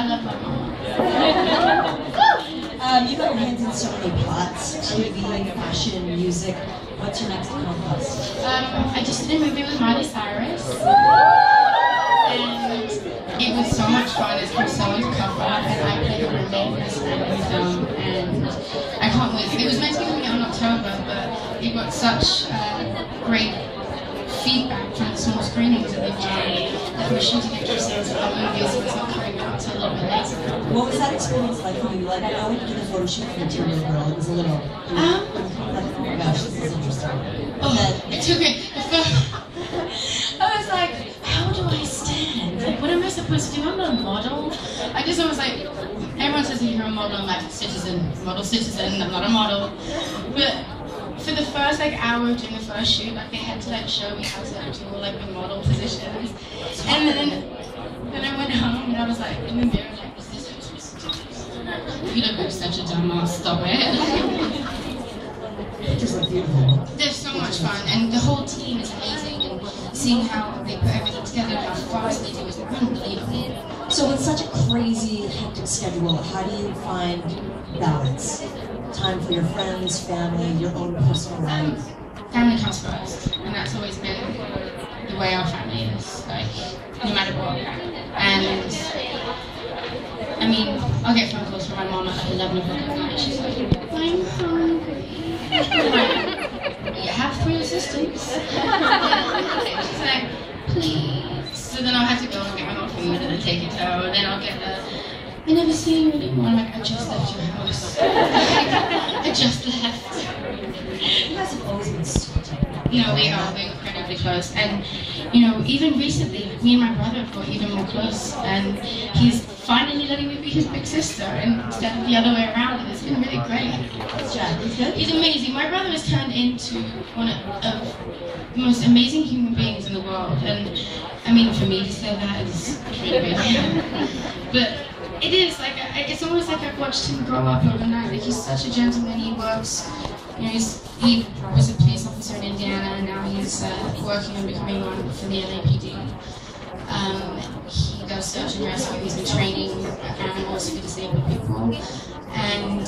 love my mom. You got your hands in so many pots: TV, fashion, music. What's your next conquest? I just did a movie with Miley Cyrus, and it was so much fun. It's called Someone's Cover, and I played a roommate in the film, and I can't wait. It was meant to be coming out in October, but it got such great feedback from the small screenings that they've done that we're shooting extra scenes of our movie, so it's not coming out until a little bit later. What was that experience like for you? Like, I know when you did the photo shoot for Material Girl, it was a little, like, oh my gosh, this is interesting. It took it. I was like, how do I stand? Like, what am I supposed to do? I'm not a model. I just was like, everyone says that you're a model. I'm like, citizen, model citizen. I'm not a model. But for the first hour of doing the first shoot, like they had to show me how to do all the model positions. And then I went home and I was like in the mirror like, is this how I'm supposed to do this? You look like such a dumbass, stop it. Just like beautiful. They're so much fun, and the whole team is amazing, and seeing how they put everything together, how fast they do is unbelievable. So with such a crazy, hectic schedule, how do you find balance? Time for your friends, family, your own personal life? Family comes first, and that's always been the way our family is, like, no matter what. And, I mean, I'll get phone calls from my mom at 11 o'clock at night, she's like, I'm hungry. You have 3 assistants. She's like, please. So then I'll have to go and get my own food and then take it home, and then I'll get the, I never see you anymore. I'm like, I just left your house. I just left. You guys have always been so tight. We're incredibly close. And, even recently, me and my brother have got even more close. And he's finally letting me be his big sister instead of the other way around. And it's been really great. He's amazing. My brother has turned into one of the most amazing human beings in the world. And, I mean, for me to say that is really big. But it is, it's almost like I've watched him grow up overnight. Like, he's such a gentleman. He works, he was a police officer in Indiana, and now he's working on becoming one for the LAPD. He does search and rescue. He's been training animals for disabled people, and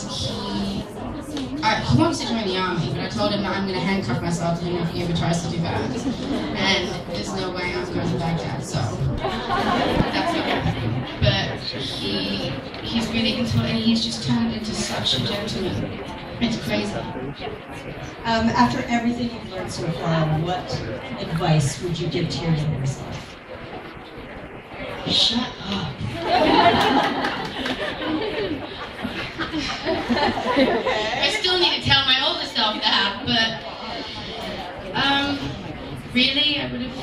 he wants to join the army, but I told him that I'm going to handcuff myself to him if he ever tries to do that. And there's no way I'm going to Baghdad, so that's not happening. But he's really into it, and he's just turned into such a gentleman. It's crazy. After everything you've learned so far, what advice would you give to your younger self? Shut up. I still need to tell my older self that, but really, I would have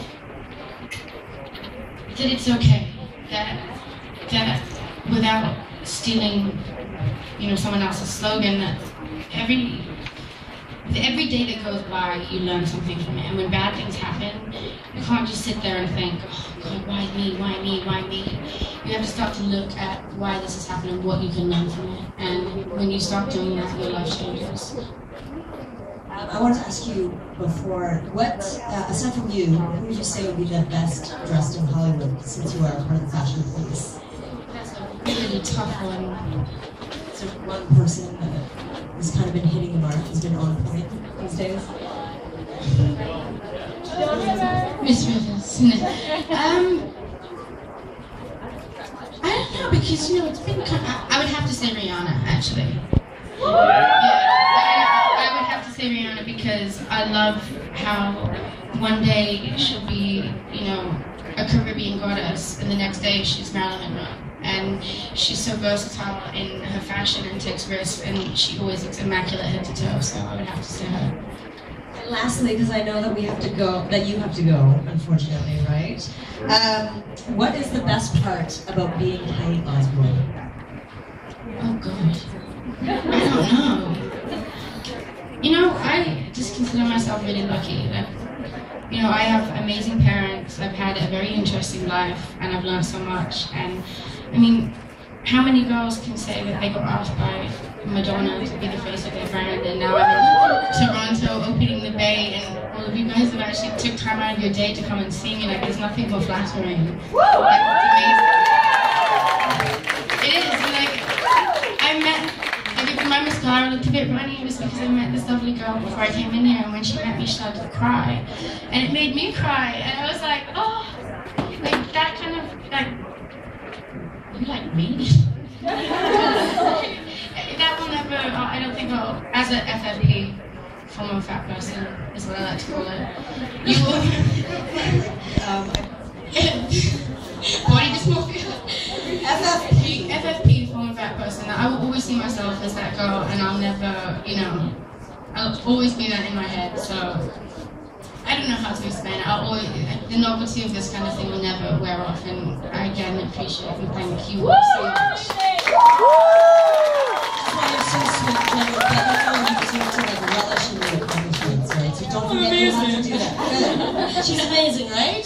that it's okay, that without stealing, someone else's slogan, that every day that goes by, you learn something from it. And when bad things happen, you can't just sit there and think, oh God, why me, why me, why me? You have to start to look at why this is happening, what you can learn from it. And when you start doing that, your life changes. I wanted to ask you before, what, aside from you, who would you say would be the best dressed in Hollywood, since you are part of the fashion police? That's a really tough one. Is there one person that has kind of been hitting the mark, has been on point these days? Miss Rivers. I don't know, because it's been kind of, I would have to say Rihanna, actually. I would have to say Rihanna because I love how one day she'll be, a Caribbean goddess, and the next day she's Marilyn Monroe. And she's so versatile in her fashion and takes risks, and she always looks immaculate head to toe, so I would have to say her. And lastly, because I know that you have to go, unfortunately, right? What is the best part about being Kelly Osbourne? Oh God, I don't know. I just consider myself really lucky. I have amazing parents. I've had a very interesting life, and I've learned so much. And I mean, how many girls can say that they got asked by Madonna to be the face of their brand, and now I'm in Toronto opening the Bay, and all of you guys have actually took time out of your day to come and see me. There's nothing more flattering. It's amazing. my mascara looked a bit runny, it was because I met this lovely girl before I came in here, and when she met me, she started to cry. And it made me cry, and I was like, oh, like that kind of, like, you like me? That will never, I don't think I'll, as an FFP, former fat person, is what I like to call it, you will, body dysmorphia. FFP, former fat person, I will always see myself as that girl, and I'll never, you know, I'll always be that in my head, so I don't know how to explain it. I'll always, the novelty of this kind of thing will never wear off, and I again appreciate and thank you so much. That's so sweet, Kelly, but that's all you have to like relish in your accomplishments, right? So don't forget you have to do that. Good. She's amazing, right?